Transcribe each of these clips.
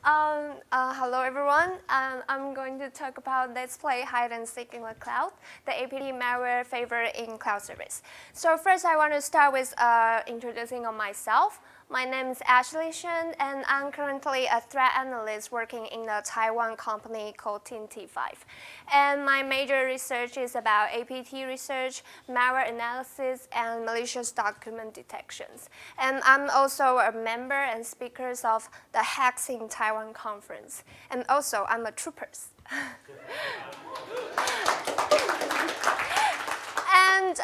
Hello everyone. I'm going to talk about Let's Play Hide and Seek in the Cloud, the APT malware favor in cloud service. So first I want to start with introducing on myself. My name is Ashley Shen, and I'm currently a threat analyst working in a Taiwan company called T5. And my major research is about APT research, malware analysis, and malicious document detections. And I'm also a member and speaker of the Hacks in Taiwan conference. And also, I'm a trooper. And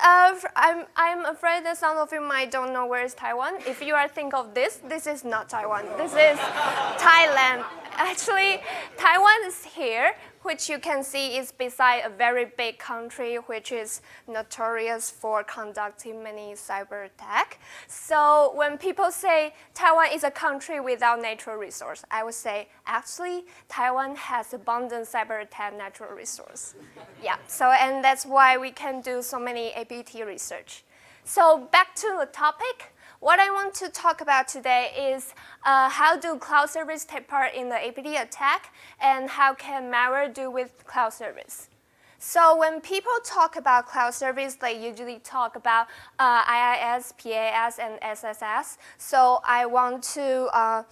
I'm afraid that some of you might don't know where is Taiwan. If you are think of this is not Taiwan. This is Thailand. Actually, Taiwan is here, which you can see is beside a very big country, which is notorious for conducting many cyber attacks. So when people say Taiwan is a country without natural resource, I would say, actually, Taiwan has abundant cyber attack natural resource. Yeah, so and that's why we can do so many APT research. So back to the topic. What I want to talk about today is how do cloud service take part in the APT attack, and how can malware do with cloud service. So when people talk about cloud service, they usually talk about IIS, PAS, and SSS. So I want to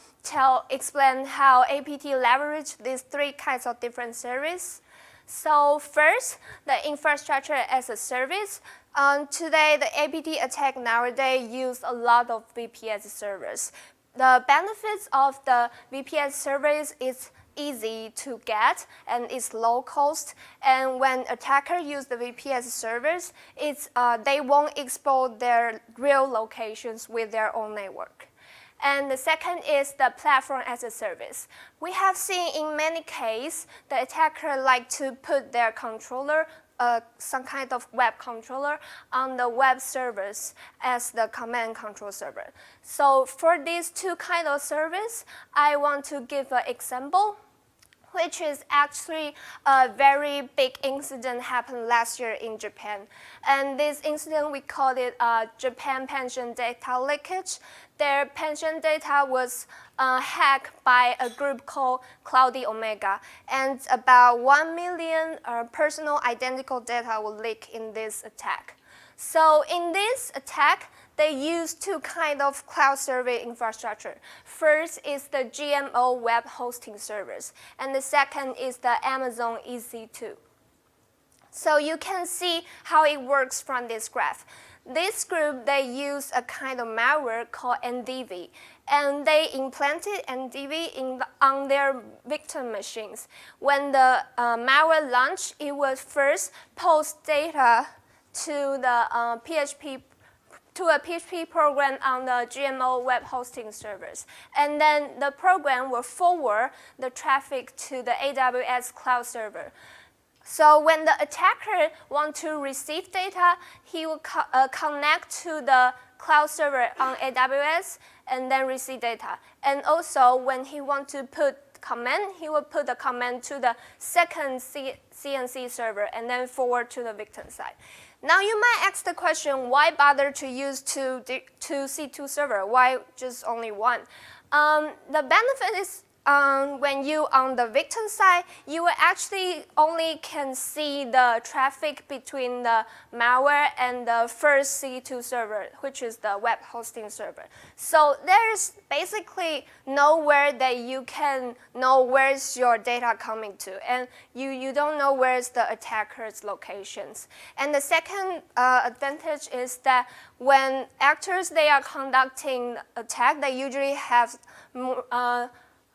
explain how APT leverage these three kinds of different service. So first, the infrastructure as a service. Today, the APT attack nowadays use a lot of VPS servers. The benefits of the VPS servers is easy to get and it's low cost. And when attackers use the VPS servers, they won't expose their real locations with their own network. And the second is the platform as a service. We have seen in many cases the attacker like to put their controller, some kind of web controller, on the web servers as the command control server. So for these two kind of service, I want to give an example, which is actually a very big incident happened last year in Japan. And this incident, we called it Japan pension data leakage. Their pension data was hacked by a group called Cloudy Omega. And about 1 million personal identical data will leak in this attack. So in this attack, they use two kinds of cloud service infrastructure. First is the GMO web hosting servers, and the second is the Amazon EC2. So you can see how it works from this graph. This group, they use a kind of malware called NDV, and they implanted NDV on their victim machines. When the malware launched, it would first post data to the a PHP program on the GMO web hosting servers. And then the program will forward the traffic to the AWS cloud server. So when the attacker wants to receive data, he will connect to the cloud server on AWS and then receive data. And also when he wants to put command, he will put the command to the second CNC server and then forward to the victim side. Now you might ask the question, why bother to use two C2 server? Why just only one? The benefit is when you on the victim side, you will actually only can see the traffic between the malware and the first C2 server, which is the web hosting server. So there's basically nowhere that you can know where's your data coming to, and you don't know where's the attacker's locations. And the second advantage is that when actors they are conducting attack, they usually have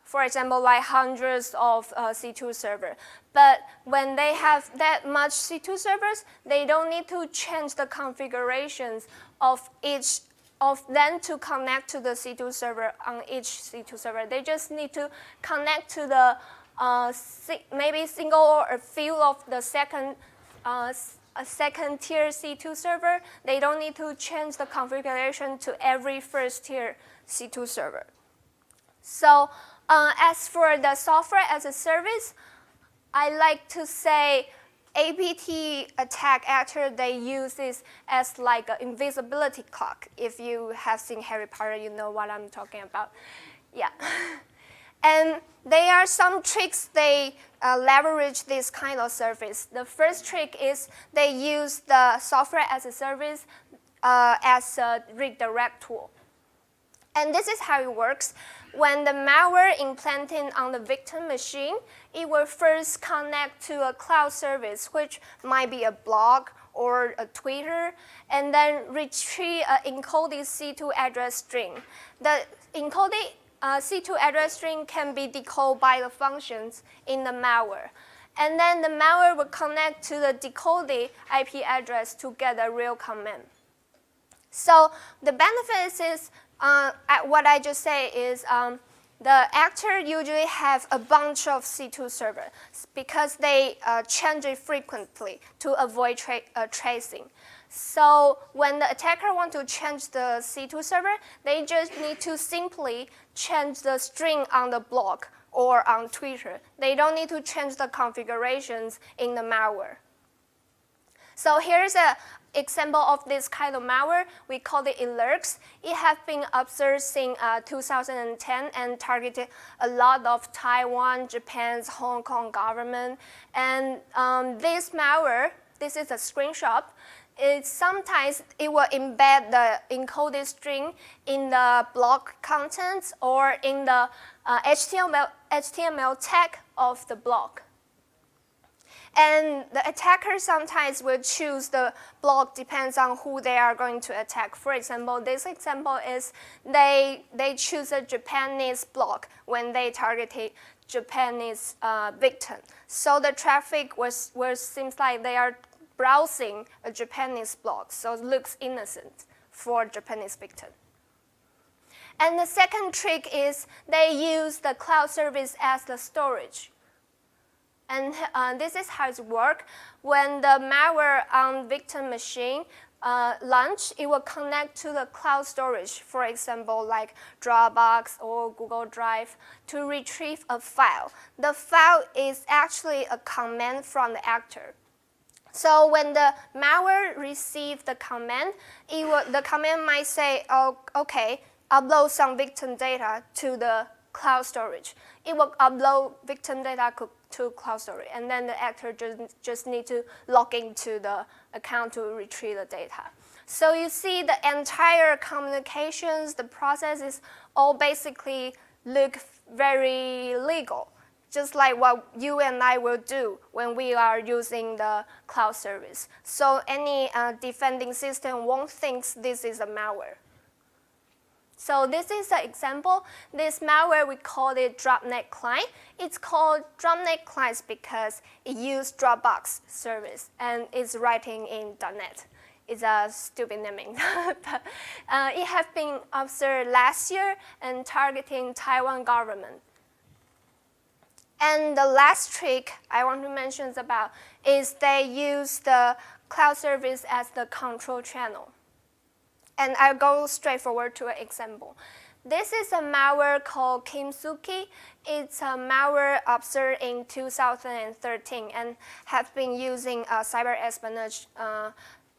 for example, like hundreds of C2 servers. But when they have that much C2 servers, they don't need to change the configurations of each of them to connect to the C2 server on each C2 server. They just need to connect to the maybe single or a few of the second tier C2 server. They don't need to change the configuration to every first tier C2 server. So as for the software as a service, I like to say APT attack actor, they use this as like an invisibility clock. If you have seen Harry Potter, you know what I'm talking about. Yeah. And there are some tricks they leverage this kind of service. The first trick is they use the software as a service as a redirect tool. And this is how it works. When the malware implanted on the victim machine, it will first connect to a cloud service, which might be a blog or a Twitter, and then retrieve an encoded C2 address string. The encoded C2 address string can be decoded by the functions in the malware. And then the malware will connect to the decoded IP address to get a real command. So the benefits is, what I just say is the actor usually have a bunch of C2 servers because they change it frequently to avoid tracing. So when the attacker wants to change the C2 server, they just need to simply change the string on the blog or on Twitter. They don't need to change the configurations in the malware. So here's an example of this kind of malware. We call it Elurx. It has been observed since 2010 and targeted a lot of Taiwan, Japan's, Hong Kong government. And this malware, this is a screenshot. Sometimes it will embed the encoded string in the blog contents or in the HTML tag of the blog. And the attacker sometimes will choose the blog depends on who they are going to attack. For example, this example is they choose a Japanese blog when they targeted Japanese victim. So the traffic seems like they are browsing a Japanese blog, so it looks innocent for Japanese victim. And the second trick is they use the cloud service as the storage. And this is how it works. When the malware on victim machine launch, it will connect to the cloud storage, for example, like Dropbox or Google Drive, to retrieve a file. The file is actually a command from the actor. So when the malware receives the command, the command might say, oh, okay, upload some victim data to the cloud storage. It will upload victim data to cloud storage, and then the actor just need to log into the account to retrieve the data. So you see the entire communications, the processes all basically look very legal, just like what you and I will do when we are using the cloud service. So any defending system won't think this is a malware. So this is an example. This malware, we call it Dropnet Client. It's called Dropnet Client because it uses Dropbox service and it's writing in .NET. It's a stupid naming. But, it has been observed last year and targeting Taiwan government. And the last trick I want to mention about is they use the cloud service as the control channel. And I'll go straight forward to an example. This is a malware called Kimsuki. It's a malware observed in 2013 and have been using a cyber espionage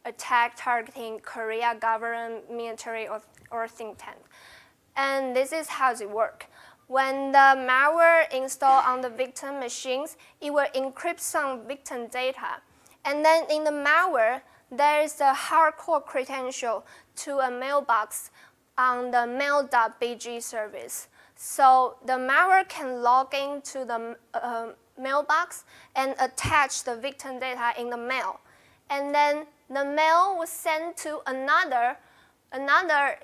attack targeting Korea government, military, or think tank. And this is how it works. When the malware installed on the victim machines, it will encrypt some victim data. And then in the malware, there is a hardcore credential to a mailbox on the mail.bg service. So the malware can log into the mailbox and attach the victim data in the mail. And then the mail was sent to another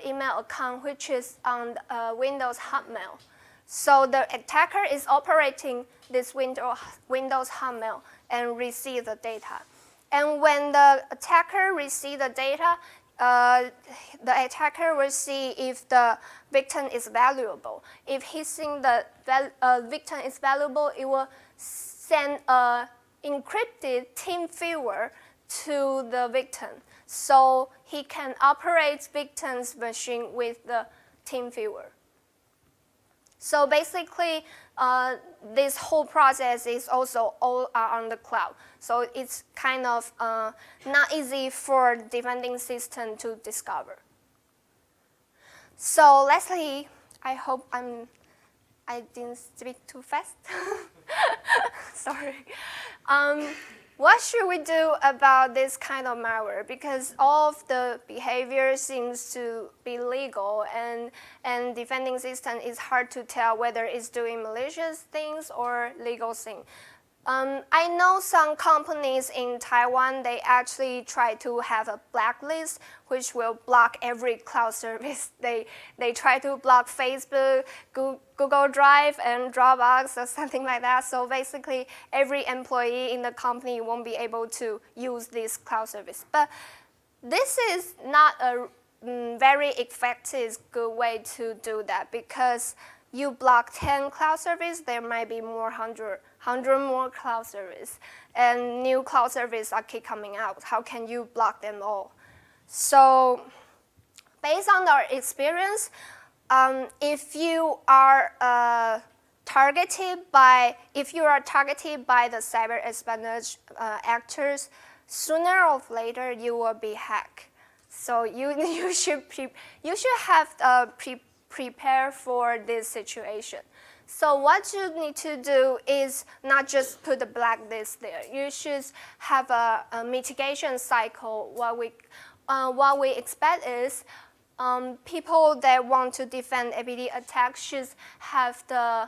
email account, which is on Windows Hotmail. So the attacker is operating this Windows Hotmail and receive the data. And when the attacker receives the data, the attacker will see if the victim is valuable. If he thinks the victim is valuable, it will send an encrypted TeamViewer to the victim, so he can operate victim's machine with the TeamViewer. So basically, this whole process is also all on the cloud. So it's kind of not easy for defending system to discover. So lastly, I hope I'm I didn't speak too fast. Sorry. What should we do about this kind of malware? Because all of the behavior seems to be legal, and defending system is hard to tell whether it's doing malicious things or legal things. I know some companies in Taiwan, they actually try to have a blacklist which will block every cloud service. They try to block Facebook, Google Drive, and Dropbox or something like that. So basically, every employee in the company won't be able to use this cloud service. But this is not a very effective, good way to do that, because you block 10 cloud service, there might be more 100 more cloud service, and new cloud service are keep coming out. How can you block them all? So based on our experience, if you are targeted by the cyber espionage actors, sooner or later you will be hacked. So you should have prepare for this situation. So what you need to do is not just put the blacklist there. You should have a mitigation cycle. What we expect is people that want to defend APT attacks should have the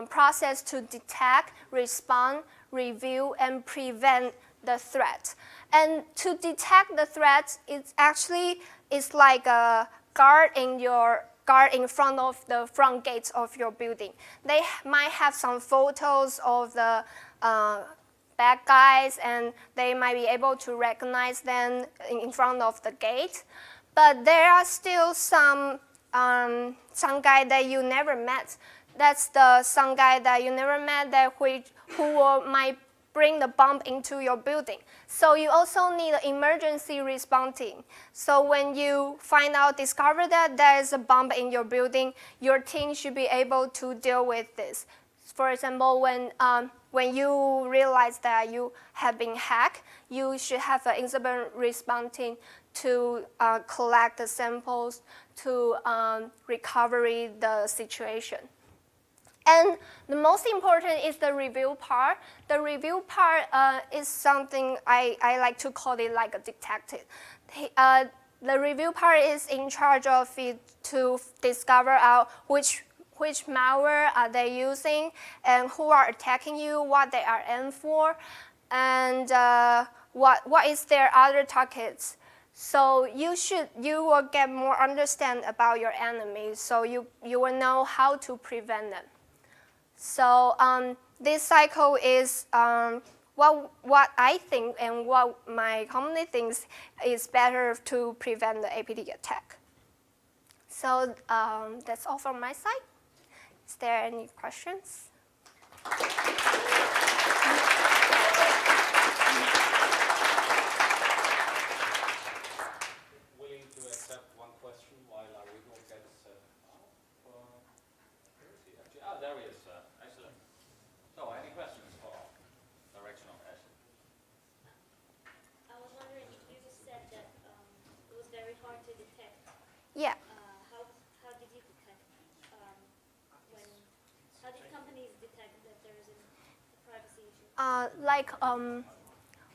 process to detect, respond, review, and prevent the threat. And to detect the threat, it's like a guard in front of the front gates of your building. They might have some photos of the bad guys, and they might be able to recognize them in front of the gate. But there are still some guy that you never met. That's some guy that you never met who might bring the bomb into your building. So you also need an emergency response team. So when you discover that there is a bomb in your building, your team should be able to deal with this. For example, when you realize that you have been hacked, you should have an incident response team to collect the samples, to recover the situation. And the most important is the review part. The review part is something I like to call it like a detective. The review part is in charge of it to discover out which malware are they using, and who are attacking you, what they are aimed for, and what is their other targets. So you will get more understand about your enemy, so you will know how to prevent them. So this cycle is what I think and what my company thinks is better to prevent the APT attack. So that's all from my side. Is there any questions? Willing to accept one question while Arrigo gets there he is. Excellent. So, any questions for directional test? I was wondering, you just said that it was very hard to detect. Yeah. How did you detect how did companies detect that there is a privacy issue?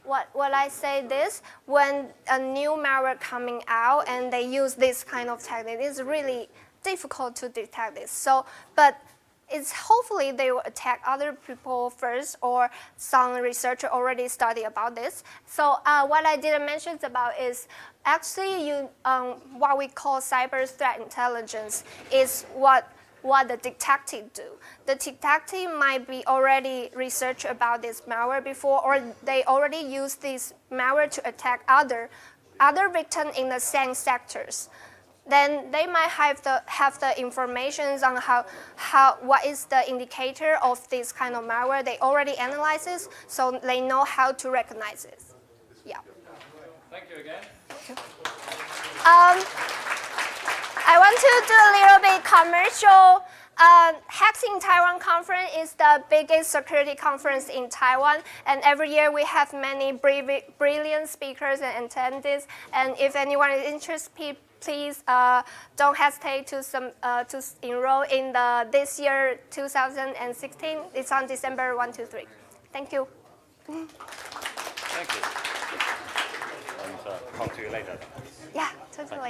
What I say this, when a new malware coming out and they use this kind of technique, it's really difficult to detect this. So, but it's hopefully they will attack other people first, or some researcher already studied about this. So what I didn't mention about is actually what we call cyber threat intelligence is what the detective do. The detective might be already researched about this malware before, or they already use this malware to attack other victims in the same sectors. Then they might have the information on what is the indicator of this kind of malware. They already analyze this, so they know how to recognize it. Yeah. Thank you again. I want to do a little bit commercial Hacks in Taiwan conference is the biggest security conference in Taiwan, and every year we have many brilliant speakers and attendees. And if anyone is interested, please don't hesitate to enroll in this year 2016. It's on December 1 to 3. Thank you. Thank you. And talk to you later. Yeah, totally.